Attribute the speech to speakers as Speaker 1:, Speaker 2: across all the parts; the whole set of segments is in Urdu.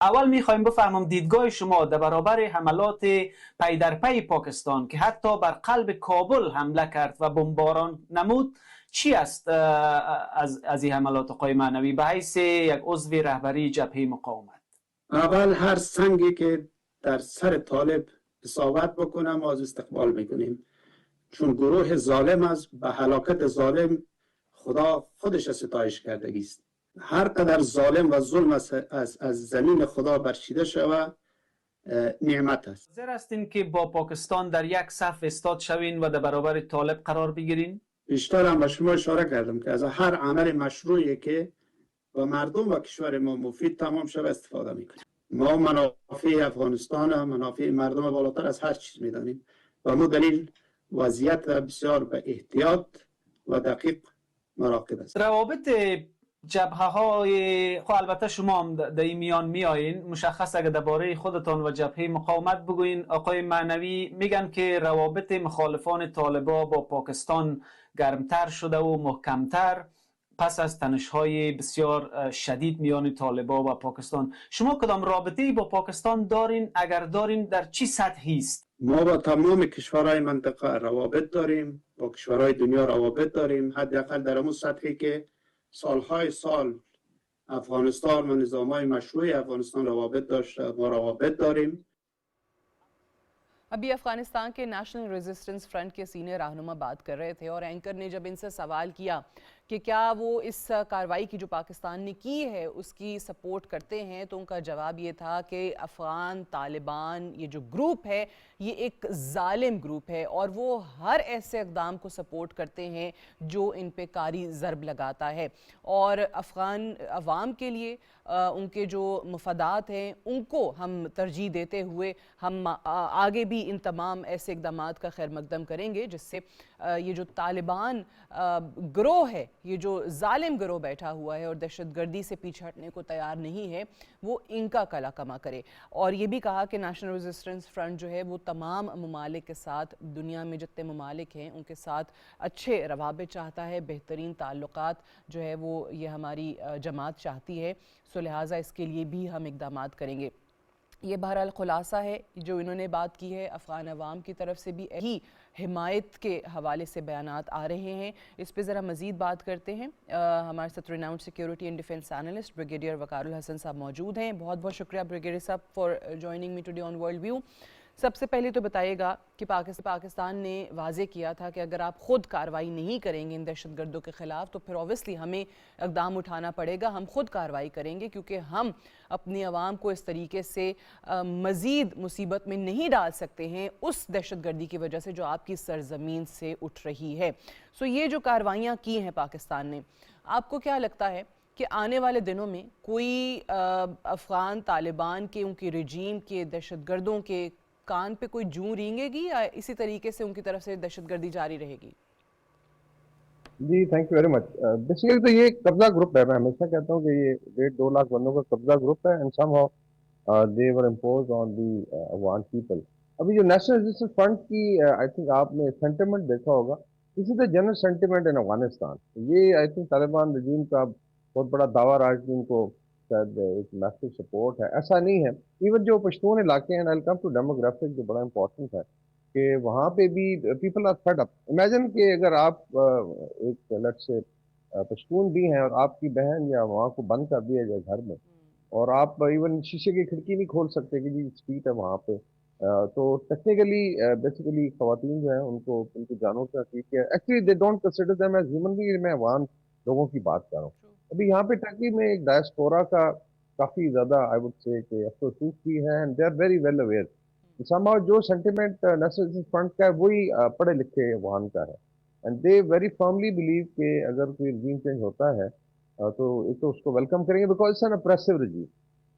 Speaker 1: اول میخوایم بفهمم دیدگاه شما در برابر حملات پی در پی پاکستان که حتی بر قلب کابل حمله کرد و بمباران نمود چی است از این حملات آقای معنوی به حیث یک عضو رهبری جبهه مقاومت؟
Speaker 2: اول هر سنگی که در سر طالب اصابت بکنه ما از استقبال میکنیم، چون گروه ظالم است، به هلاکت ظالم خدا خودش ستایش کردگی است. هر قدر ظالم و ظلم از زمین خدا برچیده شود نعمت است.
Speaker 1: حاضر هستین که با پاکستان در یک صف استاد شوین و در برابر طالب قرار بگیرین؟
Speaker 2: بیشتر هم به شما اشاره کردم که از هر عمل مشروعی که و مردم و کشور ما مفید تمام شود استفاده میکنیم. ما منافع افغانستان و منافع مردم بالاتر از هر چیز میدانیم و ما دلیل وضعیت بسیار به احتیاط و دقیق مراقب است.
Speaker 1: روابط جبهه های خب البته شما هم در این میان میایین، مشخص اگر درباره خودتان و جبهه مقاومت بگوین. آقای معنوی میگن که روابط مخالفان طالبان با پاکستان گرمتر شده و محکمتر پس از تنش‌های بسیار شدید میان طالبان و پاکستان. شما کدام رابطه‌ای با پاکستان دارین؟ اگر دارین در چی سطحی است؟
Speaker 2: ما با تمام کشورهای منطقه روابط داریم، با کشورهای دنیا روابط داریم، حداقل در اون سطحی که سالهای سال افغانستان و نظامهای مشروع افغانستان روابط داشته، ما روابط داریم.
Speaker 3: ابھی افغانستان کے نیشنل ریزسٹنس فرنٹ کے سینئر رہنما بات کر رہے تھے اور اینکر نے جب ان سے سوال کیا کہ کیا وہ اس کارروائی کی جو پاکستان نے کی ہے اس کی سپورٹ کرتے ہیں، تو ان کا جواب یہ تھا کہ افغان طالبان یہ جو گروپ ہے یہ ایک ظالم گروپ ہے اور وہ ہر ایسے اقدام کو سپورٹ کرتے ہیں جو ان پہ کاری ضرب لگاتا ہے، اور افغان عوام کے لیے ان کے جو مفادات ہیں ان کو ہم ترجیح دیتے ہوئے ہم آگے بھی ان تمام ایسے اقدامات کا خیر مقدم کریں گے جس سے یہ جو طالبان گروہ ہے، یہ جو ظالم گروہ بیٹھا ہوا ہے اور دہشت گردی سے پیچھے ہٹنے کو تیار نہیں ہے، وہ ان کا کلا کما کرے۔ اور یہ بھی کہا کہ نیشنل ریزسٹنس فرنٹ جو ہے وہ تمام ممالک کے ساتھ، دنیا میں جتنے ممالک ہیں ان کے ساتھ اچھے روابط چاہتا ہے، بہترین تعلقات جو ہے وہ یہ ہماری جماعت چاہتی ہے، سو لہٰذا اس کے لیے بھی ہم اقدامات کریں گے۔ یہ بہرحال خلاصہ ہے جو انہوں نے بات کی ہے۔ افغان عوام کی طرف سے بھی یہی حمایت کے حوالے سے بیانات آ رہے ہیں۔ اس پہ ذرا مزید بات کرتے ہیں، ہمارے ساتھ renowned security and defence analyst brigadier Waqar الحسن صاحب موجود ہیں۔ بہت بہت شکریہ بریگیڈیئر صاحب for joining me today on World View. سب سے پہلے تو بتائیے گا کہ پاکستان نے واضح کیا تھا کہ اگر آپ خود کارروائی نہیں کریں گے ان دہشت گردوں کے خلاف تو پھر اوبویسلی ہمیں اقدام اٹھانا پڑے گا، ہم خود کارروائی کریں گے، کیونکہ ہم اپنی عوام کو اس طریقے سے مزید مصیبت میں نہیں ڈال سکتے ہیں اس دہشت گردی کی وجہ سے جو آپ کی سرزمین سے اٹھ رہی ہے۔ سو یہ جو کارروائیاں کی ہیں پاکستان نے، آپ کو کیا لگتا ہے کہ آنے والے دنوں میں کوئی افغان طالبان کے، ان کی رجیم کے، دہشت گردوں کے کان پہ کوئی جوں رینگے گی یا اسی طریقے سے ان کی طرف سے دہشت گردی جاری رہے گی؟
Speaker 4: جی thank you very much. Basically تو یہ قبضہ گروپ ہے، میں ہمیشہ کہتا ہوں کہ یہ 1.5-2 لاکھ بندوں کا قبضہ گروپ ہے، and some how they were imposed on the Afghan people. ابھی جو نیشنل ریزسٹنس فرنٹ کی آئی تھنک آپ نے سینٹیمنٹ دیکھا ہوگا، اسی از دا جنرل سینٹیمنٹ ان افغانستان۔ یہ آئی تھنک طالبان رجیم کا بہت بڑا دعویٰ رہا کہ ان کو شاید ایک میسو سپورٹ ہے، ایسا نہیں ہے۔ ایون جو پشتون علاقے ہیں، ویلکم ٹو ڈیموگرافک جو بڑا امپورٹنٹ ہے کہ وہاں پہ بھی people are fed up. Imagine کہ اگر آپ ایک لیٹ سے پشتون بھی ہیں اور آپ کی بہن یا وہاں کو بند کر دیا جائے گھر میں، اور آپ ایون شیشے کی کھڑکی نہیں کھول سکتے کہ جی اسٹریٹ ہے وہاں پہ، تو ٹیکنیکلی بیسیکلی خواتین جو ہیں ان کو ان کی جانوں کا ٹھیک ہے، actually they don't consider them as human being. میں افغان لوگوں کی بات کر رہا ہوں۔ ابھی یہاں پہ ٹرکی میں ایک ڈائسپورا کا کافی زیادہ آئی وڈ سے کہ افسوس بھی ہے، and they are very well aware. Somehow جو سینٹیمنٹ نیشنل فرنٹ کا ہے وہی پڑھے لکھے افغان کا ہے، and they very firmly blue کہ اگر کوئی رجیم چینج ہوتا ہے تو ایک تو اس کو ویلکم کریں گے بیکاز اٹس این اپریسو رجیم،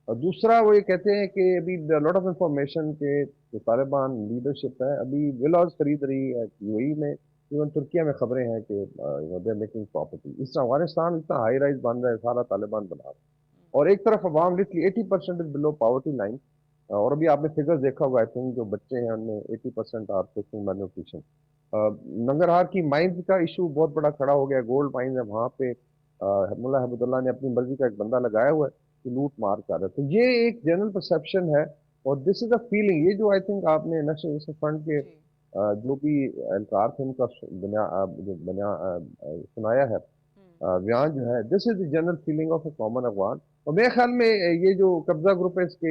Speaker 4: اور دوسرا وہ یہ کہتے ہیں کہ ابھی لاٹ آف انفارمیشن کہ جو طالبان لیڈرشپ ہے ابھی ولاز خرید رہی ہے یو اے ای میں، ایون ترکیہ میں خبریں ہیں کہ دے میکنگ پراپرٹی۔ اس طرح افغانستان اتنا ہائی رائز بن رہا ہے، سارا طالبان بنا رہا ہے، اور ایک طرف عوام لٹرلی 80% از بلو پاورٹی لائن، اور ابھی آپ نے فگر دیکھا ہوگا آئی تھنک جو بچے ہیں ان میں 80% are facing malnutrition. Nangarhar کی مائنز کا ایشو بہت بڑا کھڑا ہو گیا، گولڈ مائنز ہے وہاں پہ، ملا حبیب اللہ نے اپنی مرضی کا ایک بندہ لگایا ہوا ہے کہ لوٹ مار کر رہا ہے۔ تو یہ ایک جنرل پرسیپشن ہے، اور دس از اے فیلنگ۔ یہ جو آئی تھنک آپ نے نیشنل ریزسٹنس فرنٹ کے جو بھی انکار تھے ان کا سنایا ہے بیان جو ہے، this is the general feeling of a common Afghan. اور میرے خیال میں یہ جو قبضہ گروپ ہے اس کے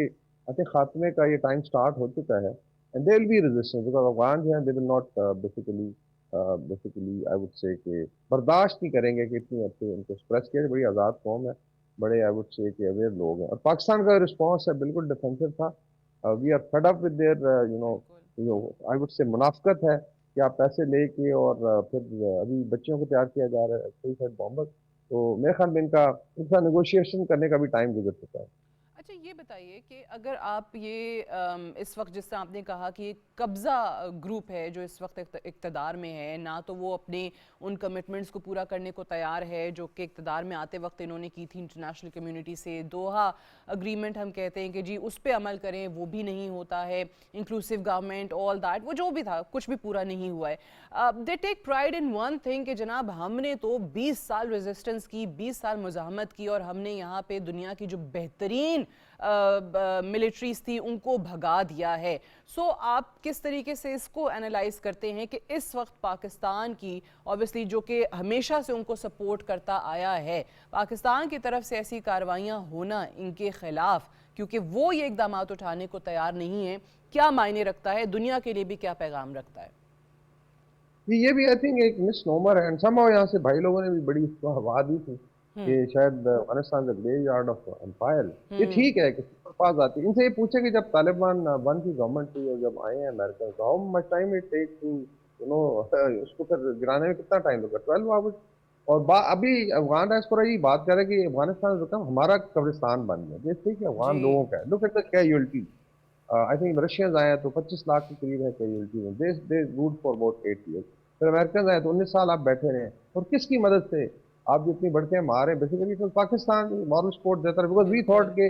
Speaker 4: خاتمے کا یہ ٹائم سٹارٹ ہو چکا ہے، and there will be resistance because Afghan جو ہیں they will not basically I would say کہ برداشت نہیں کریں گے کہ اتنی عرصے ان کو ایکسپریس کیا۔ بڑی آزاد قوم ہے، بڑے آئی وڈ سے کہ اویئر لوگ ہیں، اور پاکستان کا رسپانس ہے بالکل ڈیفینسو تھا۔ We are fed up with their I would سے منافقت ہے کہ آپ پیسے لے کے اور پھر ابھی بچیوں کو تیار کیا جا رہا ہے سوئسائڈ بامبر. تو میرے خیال میں ان کا نیگوشیشن کرنے کا بھی ٹائم گزر چکا ہے.
Speaker 3: اچھا یہ بتائیے کہ اگر آپ یہ اس وقت جس طرح آپ نے کہا کہ قبضہ گروپ ہے جو اس وقت اقتدار میں ہے، نہ تو وہ اپنے ان کمٹمنٹس کو پورا کرنے کو تیار ہے جو کہ اقتدار میں آتے وقت انہوں نے کی تھی انٹرنیشنل کمیونٹی سے، دوحہ اگریمنٹ ہم کہتے ہیں کہ جی اس پہ عمل کریں، وہ بھی نہیں ہوتا ہے، انکلوسیو گورنمنٹ آل دیٹ، وہ جو بھی تھا کچھ بھی پورا نہیں ہوا ہے. They take pride in one thing کہ جناب ہم نے تو 20 سال ریزسٹنس کی، 20 سال مزاحمت کی اور ہم نے یہاں پہ دنیا کی جو بہترین ملٹریز تھی ان کو بھگا دیا ہے. سو آپ کس طریقے سے اس کو انالائز کرتے ہیں کہ اس وقت پاکستان کی اوبیسلی جو کہ ہمیشہ سے ان کو سپورٹ کرتا آیا ہے، پاکستان کی طرف سے ایسی کاروائیاں ہونا ان کے خلاف کیونکہ وہ یہ اقدامات اٹھانے کو تیار نہیں ہیں، کیا معنی رکھتا ہے، دنیا کے لیے بھی کیا پیغام رکھتا ہے؟
Speaker 4: یہ بھی آئی تھنک ایک مس نومر ہے. سمہاؤ یہاں سے بھائی لوگوں نے بھی بڑی اس کو ہوا دی تھی کہ شاید افغانستان کا گریو یارڈ آف امپائر. یہ ٹھیک ہے کہ سپر پاورز آتی ہے. ان سے یہ پوچھے کہ جب طالبان ون کی گورنمنٹ تھی اور جب آئے ہیں امریکہ تو how much time it take to اس کو پھر گرانے میں کتنا ٹائم لگا؟ 12 آورس. اور ابھی افغان ڈائسپورا یہ بات کر رہے کہ افغانستان رقم ہمارا قبرستان بن گیا. یہ ٹھیک ہے افغان
Speaker 3: جی
Speaker 4: لوگوں کا ہے. Look at the casualty. I think Russians آئے تو 25 لاکھ کے قریب ہے کیجولٹی میں. They rode for about 8 years. پھر امریکنز آئے تو 19 سال آپ بیٹھے رہے. اور کس کی مدد سے آپ جتنی بڑھتے ہیں مارے بیسیکلی تو پاکستان مارل سپورٹ دیتا ہے بیکاز وی تھاٹ کہ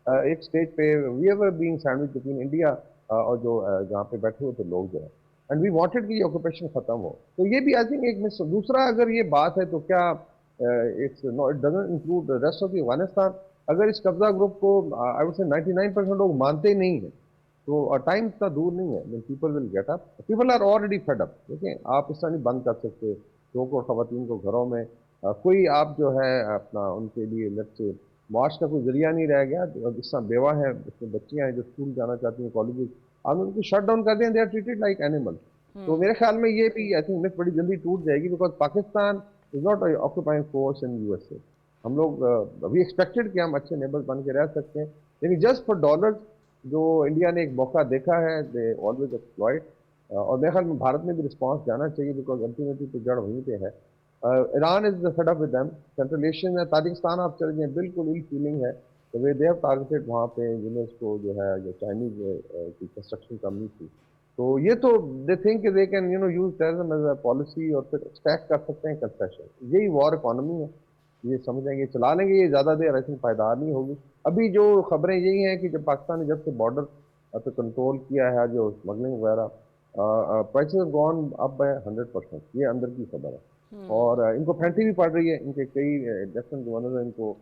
Speaker 4: ایک سٹیج پہ we ever being sandwich between India اور جو جہاں پہ بیٹھے ہوئے تھے لوگ جو ہے اینڈ وی وانٹڈ کہ یہ آکوپیشن ختم ہو. تو یہ بھی آئی تھنک ایک دوسرا اگر یہ بات ہے تو کیا it doesn't include rest of دی افغانستان. اگر اس قبضہ گروپ کو آئی وڈ سے 99% لوگ مانتے ہی نہیں ہیں تو ٹائم اتنا دور نہیں ہے. People will get up. People are already fed up. دیکھیں آپ اس طرح نہیں بند کر سکتے لوگوں کو، خواتین کو گھروں میں کوئی آپ جو ہے اپنا ان کے لیے لٹ سے معاش کا کوئی ذریعہ نہیں رہ گیا. جس طرح بیوہ ہیں، اس میں بچیاں ہیں جو اسکول جانا چاہتی ہیں، کالجز، آپ ان کو شٹ ڈاؤن کر دیں. They are treated like animal. تو میرے خیال میں یہ بھی آئی تھنک بڑی جلدی ٹوٹ جائے گی because Pakistan is not occupying force in U S A. ہم لوگ وی ایکسپیکٹڈ کہ ہم اچھے نیبرز بن کے رہ سکتے ہیں لیکن جسٹ فار ڈالرز جو انڈیا نے ایک موقع دیکھا ہے دے آلویز ایکسپلائٹ. اور میرے خیال میں بھارت میں بھی رسپانس جانا چاہیے بیکاز الٹیمیٹلی تو جڑ وہیں پہ ہے. Iran is fed up with them. Central Asian ہے، تاجکستان آپ چل جائیں بالکل ای فیلنگ ہے. تو وہ دے ہیو ٹارگیٹڈ وہاں پہ یونیسکو جو ہے جو چائنیز کی کنسٹرکشن کمپنی تھی. تو یہ تو they think they can use terrorism as a policy اور پھر ایکسٹریکٹ کر سکتے ہیں کنسیشن. یہی وار اکانومی ہے. یہ سمجھیں گے چلا لیں گے، یہ زیادہ دیر ایسی پائیدار نہیں ہوگی. ابھی جو خبریں یہی ہیں کہ جب پاکستان نے جب سے بارڈر پہ کنٹرول کیا ہے جو اسمگلنگ وغیرہ پرائسز گون اپ ہے 100%. یہ اندر کی خبر ہے. اور ان کو پھینٹی بھی پڑ رہی ہے. ان کے کئی لیفٹنٹ گورنر ان کو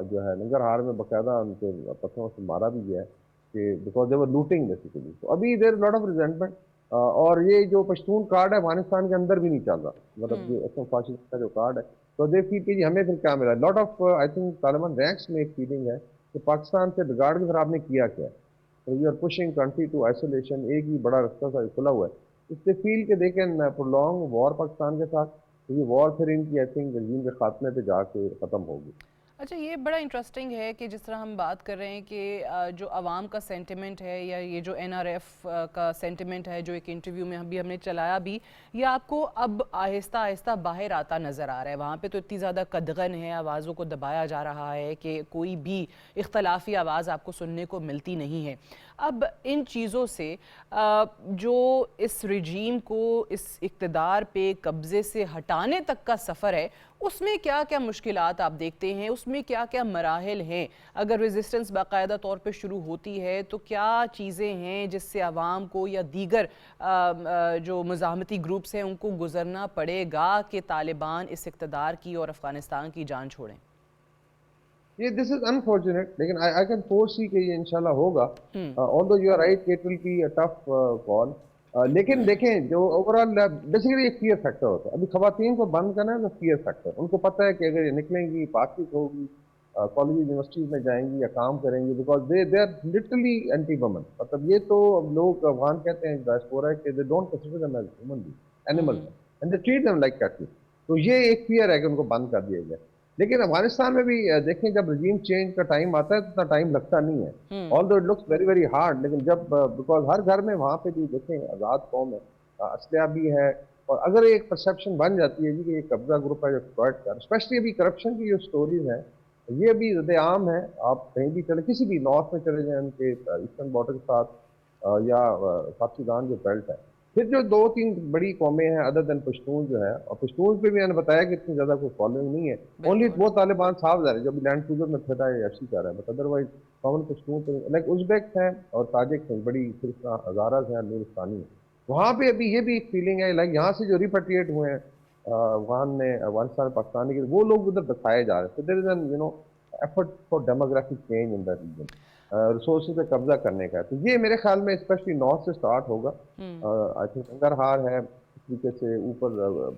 Speaker 4: جو ہے ننگر ہار میں باقاعدہ ان کے پتھروں سے مارا بھی گیا ہے کہ because they were looting basically. تو ابھی دیر لاٹ آف ریزنٹمنٹ. اور یہ جو پشتون کارڈ ہے افغانستان کے اندر بھی نہیں چل رہا. مطلب جو اسم فاشسٹ کا جو کارڈ ہے تو دے فیل کہ جی ہمیں پھر کیا ملا. Lot of I think Taliban ranks میں ایک فیلنگ ہے کہ پاکستان سے بگاڑ کے پھر آپ نے کیا کیا. We are pushing country to isolation. ایک ہی بڑا رستہ سا کھلا ہوا ہے. اس سے فیل کہ دے کین پرولونگ وار پاکستان کے ساتھ. یہ وار پھر ان کی آئی تھنک رجیم کے خاتمے پہ جا کے ختم ہوگی.
Speaker 3: اچھا یہ بڑا انٹرسٹنگ ہے کہ جس طرح ہم بات کر رہے ہیں کہ جو عوام کا سینٹیمنٹ ہے یا یہ جو این آر ایف کا سینٹیمنٹ ہے جو ایک انٹرویو میں ہم نے چلایا بھی، یہ آپ کو اب آہستہ آہستہ باہر آتا نظر آ رہا ہے. وہاں پہ تو اتنی زیادہ قدغن ہے، آوازوں کو دبایا جا رہا ہے کہ کوئی بھی اختلافی آواز آپ کو سننے کو ملتی نہیں ہے. اب ان چیزوں سے جو اس رجیم کو اس اقتدار پہ قبضے سے ہٹانے تک کا سفر ہے اس میں کیا کیا مشکلات آپ دیکھتے ہیں، اس میں کیا کیا مراحل ہیں؟ اگر ریزسٹنس باقاعدہ طور پہ شروع ہوتی ہے تو کیا چیزیں ہیں جس سے عوام کو یا دیگر جو مزاحمتی گروپس ہیں ان کو گزرنا پڑے گا کہ طالبان اس اقتدار کی اور افغانستان کی جان چھوڑیں؟
Speaker 4: یہ دس از انفارچونیٹ لیکن آئی کین فور سی کہ یہ انشاءاللہ ہوگا. although you are right it will be a tough call. لیکن دیکھیں جو اوور آل بیسیکلی ایک فیئر فیکٹر ہوتا ہے. ابھی خواتین کو بند کرنا ہے تو فیئر فیکٹر. ان کو پتہ ہے کہ اگر یہ نکلیں گی پارٹی ہوگی کالج یونیورسٹیز میں جائیں گی یا کام کریں گی because they are literally anti woman. مطلب یہ تو لوگ افغان کہتے ہیں ڈائسپورا کہ they don't consider them as human beings, animals, and they treat them like cattle. تو یہ ایک فیئر ہے کہ ان کو بند کر دیا جائے. لیکن افغانستان میں بھی دیکھیں جب رجیم چینج کا ٹائم آتا ہے تو اتنا ٹائم لگتا نہیں ہے، although it looks very very hard, لیکن جب بیکاز ہر گھر میں وہاں پہ بھی دیکھیں آزاد قوم ہے، اسلحہ بھی ہے، اور اگر ایک پرسیپشن بن جاتی ہے جی کہ یہ قبضہ گروپ ہے جو ایکسپلائٹ کر، اسپیشلی ابھی کرپشن کی جو سٹوریز ہیں یہ بھی زد عام ہے، آپ کہیں بھی چلے کسی بھی نارتھ میں چلے جائیں ان کے ایسٹرن بارڈر کے ساتھ یا ساؤتھ سودان جو بیلٹ ہے، پھر جو دو تین بڑی قومیں ہیں ادر دین پشتون جو ہے، اور پشتون پہ بھی میں نے بتایا کہ اتنی زیادہ کوئی فالوئنگ نہیں ہے، اونلی وہ طالبان صاحب ظاہر ہے جو بھی لینڈ کروزر میں پھر رہا ہے ایف سی کر رہا ہے، بٹ ادروائز کامن پشتون پہ لائک ازبیکس ہیں اور تاجک ہیں، بڑی پھر ہزاراز ہیں، نورستانی ہیں، وہاں پہ ابھی یہ بھی ایک فیلنگ ہے لائک یہاں سے جو ریپیٹریٹ ہوئے ہیں افغان میں افغانستان پاکستان کے وہ لوگ ادھر بسائے جا رہے ہیں، so there is an effort for demographic change in that region. Resources پہ قبضہ کرنے کا ہے، تو یہ میرے خیال میں اسپیشلی نارتھ سے سٹارٹ ہوگا، آئی تھنک ننگرہار ہے اس طریقے سے اوپر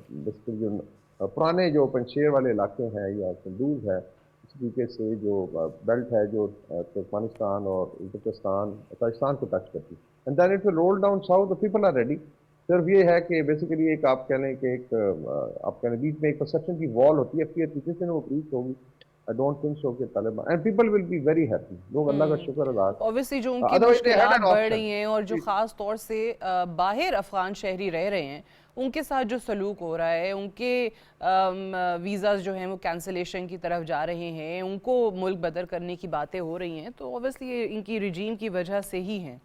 Speaker 4: بیسیکلی جو پرانے جو پنشیر والے علاقے ہیں یا سندوز ہے، اس طریقے سے جو بیلٹ ہے جو ترکمانستان اور ازبکستان پاکستان کو ٹچ کرتی ہے، and then it will roll down south, people are ready, صرف یہ ہے کہ بیسیکلی ایک آپ کہہ لیں کہ ایک آپ کہہ لیں بیچ میں ایک پرسیپشن کی وال ہوتی ہے، طریقے سے وہ بریچ ہوگی، I don't think so کہ Taliban and people will be very happy، لوگ اللہ کا شکر ادا کریں،
Speaker 3: اوبویسلی جو ان کی
Speaker 4: otherwise they had
Speaker 3: مشکلات
Speaker 4: an
Speaker 3: بڑھ
Speaker 4: option۔
Speaker 3: رہی ہیں اور جو خاص طور سے باہر افغان شہری رہ رہے ہیں ان کے ساتھ جو سلوک ہو رہا ہے، ان کے ویزاز جو ہیں وہ کینسلیشن کی طرف جا رہے ہیں، ان کو ملک بدر کرنے کی باتیں ہو رہی ہیں، تو اوبویسلی ان کی رجیم کی وجہ سے ہی ہیں۔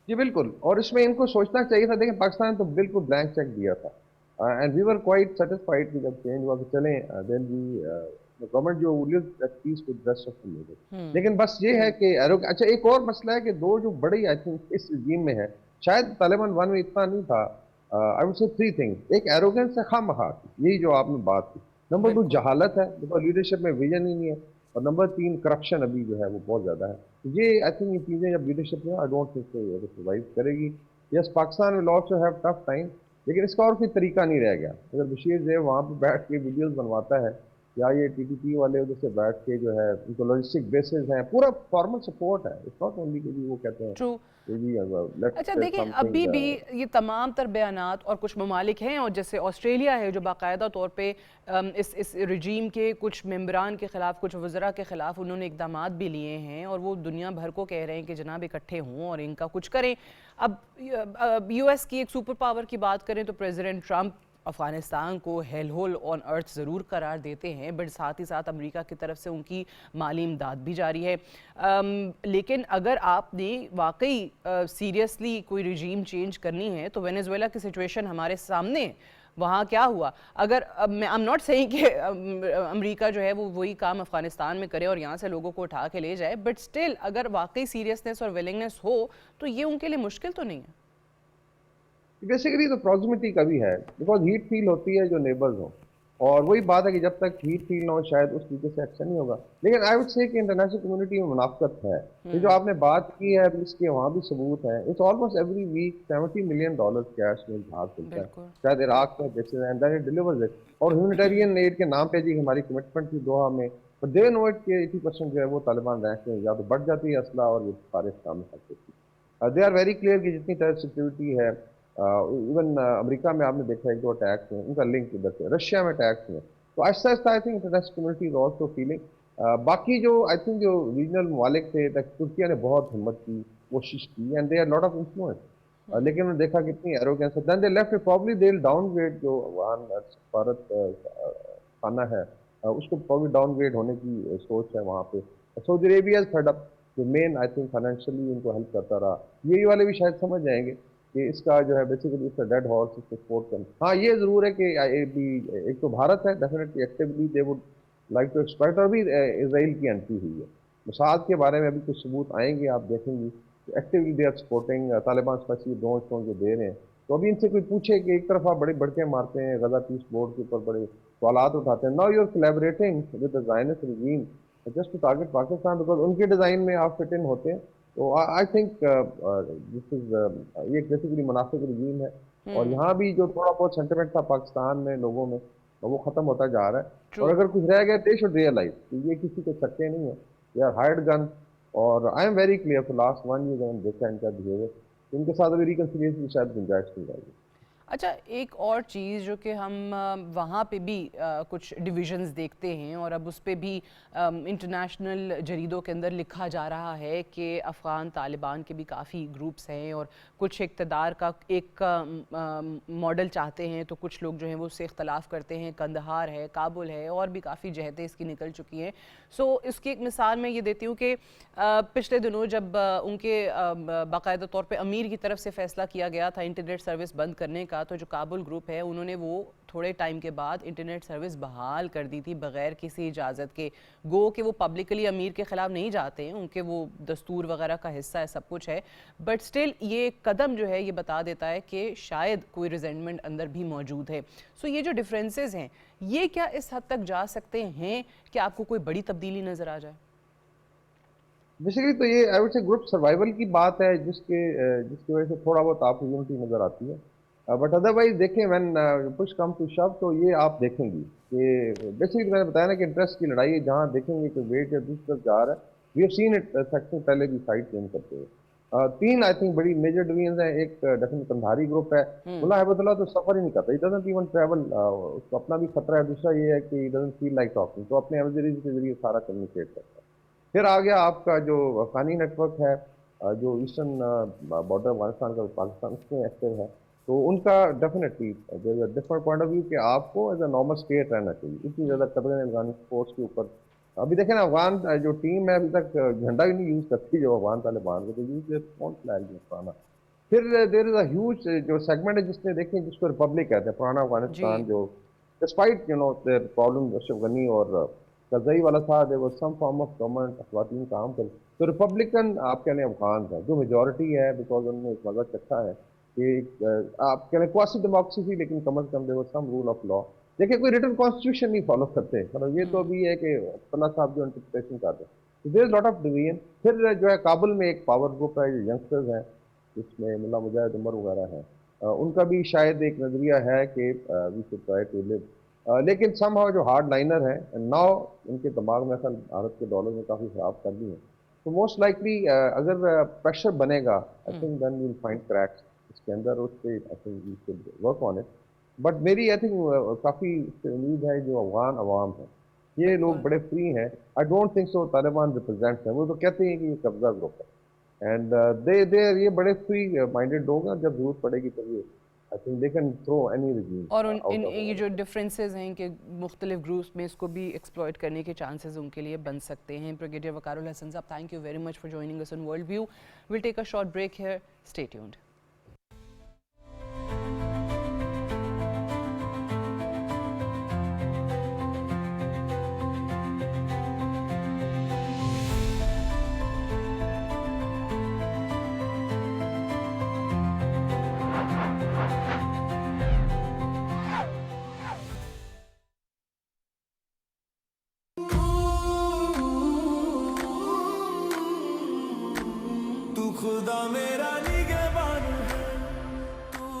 Speaker 4: جی بالکل، اور اس میں ان کو سوچنا چاہیے تھا، دیکھیں پاکستان نے تو بالکل بلینک چیک دیا تھا، and we were quite satisfied کہ جب چینج ہوا کہ چلیں دین وی گورنمنٹ جو leaves at peace with rest of the leader, لیکن بس یہ ہے کہ اچھا ایک اور مسئلہ ہے کہ دو جو بڑی آئی تھنک اس رجیم میں ہے، شاید طالبان ون میں اتنا نہیں تھا، آئی وڈ سے تھری تھنگس، ایک ایروگنس ہے خواہ مخواہ کی، یہی جو آپ نے بات کی، نمبر ٹو جہالت ہے بیکاز لیڈرشپ میں ویژن ہی نہیں ہے، اور نمبر تین کرپشن ابھی جو ہے وہ بہت زیادہ ہے، یہ آئی تھنک یہ چیزیں جب لیڈرشپ میں آئی ڈونٹ تھنک سروائیو کرے گی، yes Pakistan will also have tough time, لیکن اس کا اور کوئی طریقہ نہیں رہ گیا، اگر بشیر زیب وہاں پہ بیٹھ کے ویڈیوز بنواتا ہے یا یہ ٹی ٹی پی والے ادھر سے بیٹھ کے جو ہے ان کو لاجسٹک بیسز ہیں، پورا فارمل سپورٹ ہے، اٹس ناٹ اونلی کہ وہ کہتے ہیں
Speaker 3: ٹرو۔
Speaker 4: کہ جی
Speaker 3: اچھا دیکھیں ابھی بھی یہ تمام تر بیانات اور کچھ ممالک ہیں اور جیسے آسٹریلیا ہے جو باقاعدہ طور پہ اس رجیم کے کچھ ممبران کے خلاف، کچھ وزراء کے خلاف انہوں نے اقدامات بھی لیے ہیں اور وہ دنیا بھر کو کہہ رہے ہیں کہ جناب اکٹھے ہوں اور ان کا کچھ کریں۔ اب یو ایس کی ایک سپر پاور کی بات کریں تو پریزیڈنٹ ٹرمپ افغانستان کو ہیل ہول آن ارتھ ضرور قرار دیتے ہیں، بٹ ساتھ ہی ساتھ امریکہ کی طرف سے ان کی مالی امداد بھی جاری ہے، لیکن اگر آپ نے واقعی سیریسلی کوئی رجیم چینج کرنی ہے تو وینیزویلا کی سچویشن ہمارے سامنے ہے، وہاں کیا ہوا؟ اگر I'm not saying کہ امریکہ جو ہے وہ وہی کام افغانستان میں کرے اور یہاں سے لوگوں کو اٹھا کے لے جائے، بٹ سٹل اگر واقعی سیریسنس اور ویلنگنس ہو تو یہ ان کے لیے مشکل تو نہیں ہے۔
Speaker 4: بیسیکلی تو پراکسیمٹی کا بھی ہے، بیکاز ہیٹ فیل ہوتی ہے جو نیبرز ہوں، اور وہی بات ہے کہ جب تک ہیٹ فیل نہ ہو شاید اس طریقے سے ایکشن نہیں ہوگا، لیکن آئی وڈ سے کہ انٹرنیشنل کمیونٹی میں منافقت ہے، یہ جو آپ نے بات کی ہے اس کے وہاں بھی ثبوت ہیں، it's almost every week $70 million cash میں جہاز ملتا ہے، شاید عراق میں بیسز ہیں، دین اٹ ڈیلیورز اٹ، اور ہیومینیٹیرین ایڈ کے نام پہ جی ہماری کمٹمنٹ تھی دوحہ میں، بٹ دے نو اٹ کہ 80% جو ہے وہ طالبان رینک میں یا تو بڑھ جاتی ہے اسلحہ اور یہ سارے کام کرتے تھے، دے آر ویری کلیئر کہ جتنی ٹیرر سیکورٹی ہے، ایون امریکہ میں آپ نے دیکھا ایک دو اٹیکس ہیں ان کا لنک ادھر سے، رشیا میں اٹیکس ہیں، تو آہستہ آہستہ I think international community is also feeling, باقی جو آئی تھنک جو ریجنل ممالک تھے ترکیہ نے بہت ہمت کی، کوشش کی، and they are lot of influence, لیکن انہوں نے دیکھا کتنی ایروگنس ہے، then they left probably they will downgrade جو وہاں سفارت خانہ ہے اس کو پرابلی ڈاؤن گریڈ ہونے کی سوچ ہے وہاں پہ، سعودی عربیہ از فیڈ اپ جو مین آئی تھنک فائنینشلی ان کو ہیلپ کرتا رہا، یہ والے بھی شاید سمجھ جائیں گے کہ اس کا جو ہے بیسیکلی اس کا ڈیڈ ہارس اس کو سپورٹ کرنا، ہاں یہ ضرور ہے کہ ایک تو بھارت ہے definitely actually they would like to exploit, اور ابھی اسرائیل کی انٹری ہوئی ہے، مساعد کے بارے میں ابھی کچھ ثبوت آئیں گے آپ دیکھیں گی، actually they are supporting Taliban, especially drone جو دے رہے ہیں، تو ابھی ان سے کوئی پوچھے کہ ایک طرف آپ بڑے بڑکے مارتے ہیں غزہ پیس بورڈ کے اوپر بڑے سوالات اٹھاتے ہیں، now you are collaborating with the Zionist regime just to target Pakistan because ان کے ڈیزائن میں آپ فٹ ان ہوتے ہیں، تو آئی تھنک دس از یہ بیسیکلی منافق رجیم ہے، اور یہاں بھی جو تھوڑا بہت سینٹیمنٹ تھا پاکستان میں لوگوں میں وہ ختم ہوتا جا رہا ہے، اور اگر کچھ رہ گیا دے شوڈ ریئلائز کہ یہ کسی کے چکے نہیں ہے، دے آر ہائرڈ گن، اور I am very clear for last 1 year دیکھا ان کا بہیویئر، ان کے ساتھ ابھی ریکنسیلیشن کی شاید گنجائش نہیں رہے گی۔
Speaker 3: اچھا ایک اور چیز جو کہ ہم وہاں پہ بھی کچھ ڈویژنز دیکھتے ہیں اور اب اس پہ بھی انٹرنیشنل جریدوں کے اندر لکھا جا رہا ہے کہ افغان طالبان کے بھی کافی گروپس ہیں اور کچھ اقتدار کا ایک ماڈل چاہتے ہیں تو کچھ لوگ جو ہیں وہ اس سے اختلاف کرتے ہیں. قندھار ہے, کابل ہے, اور بھی کافی جہتیں اس کی نکل چکی ہیں. سو اس کی ایک مثال میں یہ دیتی ہوں کہ پچھلے دنوں جب ان کے باقاعدہ طور پہ امیر کی طرف سے فیصلہ کیا گیا تھا انٹرنیٹ سروس بند کرنے کا, تو جو کابل گروپ ہے انہوں نے وہ تھوڑے ٹائم کے بعد انٹرنیٹ سروس بحال کر دی تھی بغیر کسی اجازت کے. گو کہ وہ پبلکلی امیر کے خلاف نہیں جاتے ہیں, ان کے وہ دستور وغیرہ کا حصہ ہے, سب کچھ ہے, بٹ سٹل یہ قدم جو ہے یہ بتا دیتا ہے کہ شاید کوئی ریزنٹمنٹ اندر بھی موجود ہے. سو یہ جو ڈفرینسز ہیں یہ کیا اس حد تک جا سکتے ہیں کہ آپ کو کوئی بڑی تبدیلی نظر آ جائے؟
Speaker 4: بیسیکلی تو یہ آئی وڈ سے گروپ سروائیول کی بات ہے جس کی وجہ سے تھوڑا بہت آپ کو یونٹی نظر آتی ہے. بٹ ادروائز دیکھیں when push come to show تو یہ آپ دیکھیں گی کہ بیسیکلی میں نے بتایا نا کہ انٹرسٹ کی لڑائی ہے, جہاں دیکھیں گے کہ ویٹ یا دوسری طرف جا رہا ہے. We have seen it section پہلے بھی سائڈ چینج کرتے ہوئے. 3 آئی تھنک بڑی میجر ڈویژنز ہیں. ایک ڈیفینیٹ قندھاری گروپ ہے, ملا ہیبت اللہ تو سفر ہی نہیں کرتا, ہی ڈزنٹ ایون ٹریول, اس کو اپنا بھی خطرہ ہے. دوسرا یہ ہے کہ he doesn't feel like talking, تو اپنے ایمرجنسی کے ذریعے سارا کمیونیکیٹ کرتا ہے. پھر آ گیا آپ کا جو افغانی نیٹ ورک ہے جو ایسٹرن بارڈر افغانستان کا پاکستان اس میں ایکٹیو ہے, تو ان کا definitely different point of view کہ آپ کو ایز اے نارمل اسٹیٹ رہنا چاہیے. اتنی زیادہ قدریں افغان فورس کے اوپر. ابھی دیکھیں نا افغان جو ٹیم ہے ابھی تک جھنڈا بھی نہیں یوز کرتی جو افغان طالبان کو, تو یوز کون فلیگ جو پرانا. پھر دیر از اے ہیوج جو سیگمنٹ ہے جس میں دیکھیں جس کو ریپبلک کہتے ہیں, پرانا افغانستان جو despite you know their problem Ashraf Ghani اور قزائی والا تھا, there was some form of government خواتین کام کر. تو ریپبلکن آپ کہہ لیں افغان ہے جو میجورٹی ہے, بیکاز انہوں نے ایک مذہب رکھا ہے کہ آپ کہہ لیں کوسی ڈیموکریسی تھی لیکن کم از کم there was some rule of law. دیکھیں کوئی ریٹن کانسٹیٹیوشن نہیں فالو کرتے, مطلب یہ تو بھی ہے کہ اللہ صاحب جو انٹرپریٹیشن کرتے ہیں. دیر از لاٹ آف ڈویژن. پھر جو ہے کابل میں ایک پاور گروپ ہے جو ینگسٹرز ہیں جس میں ملا مجاہد عمر وغیرہ ہیں, ان کا بھی شاید ایک نظریہ ہے کہ وی شوڈ ٹرائی ٹو لیو, لیکن سم ہاؤ جو ہارڈ لائنر ہیں ناؤ ان کے دماغ میں اصل بھارت کے ڈالر میں کافی خراب کر دی ہیں. تو موسٹ لائکلی اگر پریشر بنے گا I think then we'll find cracks اس کے اندر, اس پہ I think we should work on it. But میری آئی تھنک کافی امید ہے جو افغان عوام ہے یہ لوگ بڑے فری ہیں. I don't think so Taliban represent ہیں, وہ تو کہتے ہیں کہ یہ قبضہ گروپ ہے, اینڈ یہ بڑے فری مائنڈیڈ لوگ ہیں. جب ضرورت پڑے گی تو یہ
Speaker 3: اور یہ جو ڈفرینسز ہیں کہ مختلف گروپس میں اس کو بھی ایکسپلوئٹ کرنے کے چانسز ان کے لیے بن سکتے ہیں. بریگیڈیئر وقار الحسن صاحب, thank you very much for joining us on World View. We'll take a short break here, stay tuned.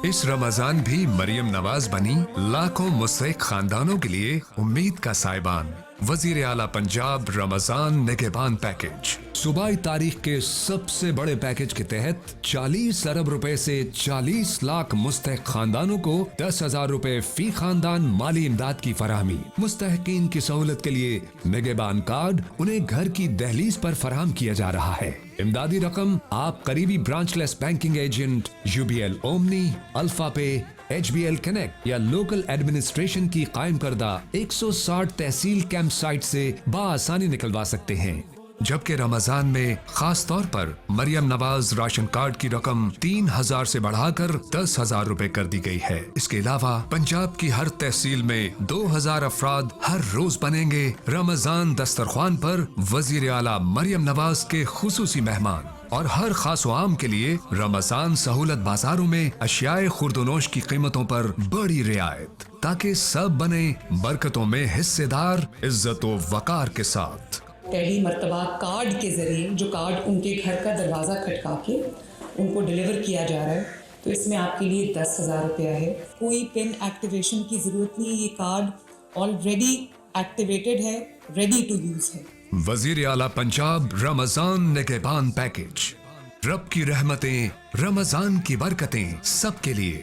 Speaker 5: اس رمضان بھی مریم نواز بنی لاکھوں مستحق خاندانوں کے لیے امید کا سائبان. وزیر اعلیٰ پنجاب رمضان نگہبان پیکج صوبائی تاریخ کے سب سے بڑے پیکج کے تحت 40 ارب روپے سے 40 لاکھ مستحق خاندانوں کو 10,000 روپے فی خاندان مالی امداد کی فراہمی. مستحقین کی سہولت کے لیے نگہبان کارڈ انہیں گھر کی دہلیز پر فراہم کیا جا رہا ہے. امدادی رقم آپ قریبی branchless banking agent, UBL Omni, Alfa pay, HBL connect یا لوکل ایڈمنسٹریشن کی قائم کردہ 160 تحصیل کیمپ سائٹ سے بآسانی نکلوا سکتے ہیں. جبکہ رمضان میں خاص طور پر مریم نواز راشن کارڈ کی رقم 3,000 سے بڑھا کر 10,000 روپے کر دی گئی ہے. اس کے علاوہ پنجاب کی ہر تحصیل میں 2,000 افراد ہر روز بنیں گے رمضان دسترخوان پر وزیر اعلیٰ مریم نواز کے خصوصی مہمان. اور ہر خاص و عام کے لیے رمضان سہولت بازاروں میں اشیاء خورد و نوش کی قیمتوں پر بڑی رعایت, تاکہ سب بنے برکتوں میں حصے دار عزت و وقار کے ساتھ.
Speaker 6: پہلی مرتبہ کارڈ کے ذریعے جو کارڈ ان کے گھر کا دروازہ کھٹکا کے ان کو ڈیلیور کیا جا رہا ہے, تو اس میں آپ کے لیے 10,000 روپیہ ہے. کوئی پن ایکٹیویشن کی ضرورت نہیں, یہ کارڈ آلریڈی ایکٹیویٹڈ ہے, ریڈی ٹو یوز ہے.
Speaker 5: وزیر اعلیٰ پنجاب رمضان نگہبان پیکج. رب کی رحمتیں, رمضان کی برکتیں سب کے لیے.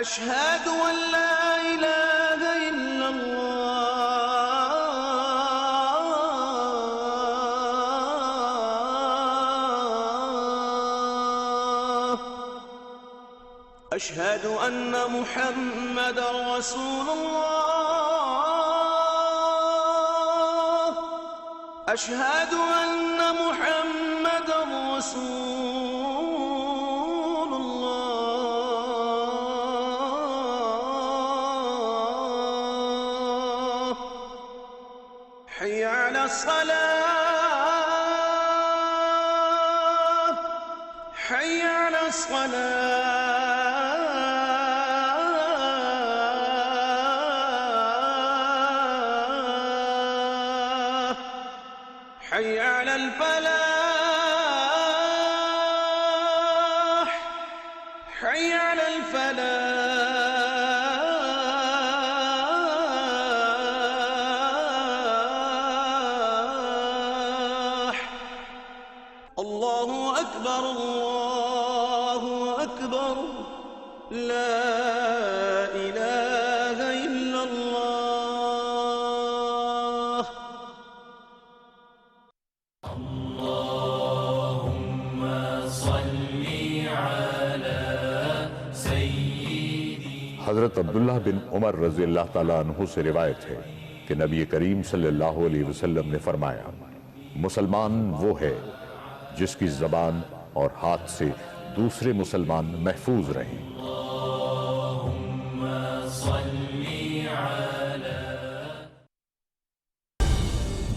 Speaker 7: أشهد أن لا إله إلا الله أشهد أن محمدا رسول الله أشهد أن محمدا رسول الله حي على الصلاة حي على الصلاة حي على الفلاح حي على الفلاح الله أكبر الله أكبر لا إله إلا الله
Speaker 8: حضرت عبداللہ بن عمر رضی اللہ تعالیٰ عنہ سے روایت ہے کہ نبی کریم صلی اللہ علیہ وسلم نے فرمایا مسلمان وہ ہے جس کی زبان اور ہاتھ سے دوسرے مسلمان محفوظ رہیں۔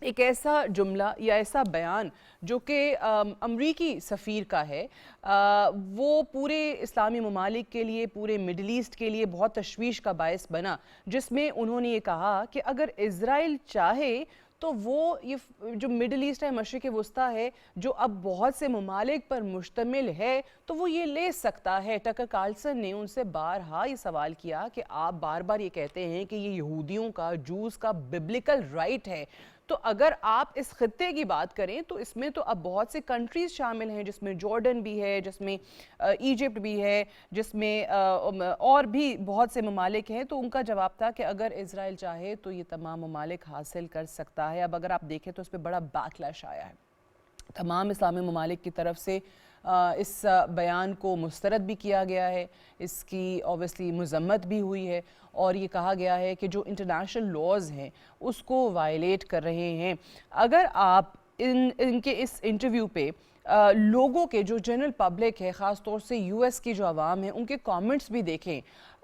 Speaker 3: ایک ایسا جملہ یا ایسا بیان جو کہ امریکی سفیر کا ہے، وہ پورے اسلامی ممالک کے لیے، پورے مڈل ایسٹ کے لیے بہت تشویش کا باعث بنا، جس میں انہوں نے یہ کہا کہ اگر اسرائیل چاہے تو وہ یہ جو مڈل ایسٹ ہے، مشرق وسطیٰ ہے، جو اب بہت سے ممالک پر مشتمل ہے، تو وہ یہ لے سکتا ہے۔ ٹکر کارلسن نے ان سے بارہا یہ سوال کیا کہ آپ بار بار یہ کہتے ہیں کہ یہ یہودیوں کا، جوز کا ببلیکل رائٹ ہے، تو اگر آپ اس خطے کی بات کریں تو اس میں تو اب بہت سے کنٹریز شامل ہیں، جس میں جارڈن بھی ہے، جس میں ایجپٹ بھی ہے، جس میں اور بھی بہت سے ممالک ہیں۔ تو ان کا جواب تھا کہ اگر اسرائیل چاہے تو یہ تمام ممالک حاصل کر سکتا ہے۔ اب اگر آپ دیکھیں تو اس پہ بڑا بیکلیش آیا ہے، تمام اسلامی ممالک کی طرف سے اس بیان کو مسترد بھی کیا گیا ہے، اس کی اوبویسلی مذمت بھی ہوئی ہے، اور یہ کہا گیا ہے کہ جو انٹرنیشنل لاز ہیں اس کو وائلیٹ کر رہے ہیں۔ اگر آپ ان کے اس انٹرویو پہ لوگوں کے جو جنرل پبلک ہے، خاص طور سے یو ایس کی جو عوام ہے، ان کے کامنٹس بھی دیکھیں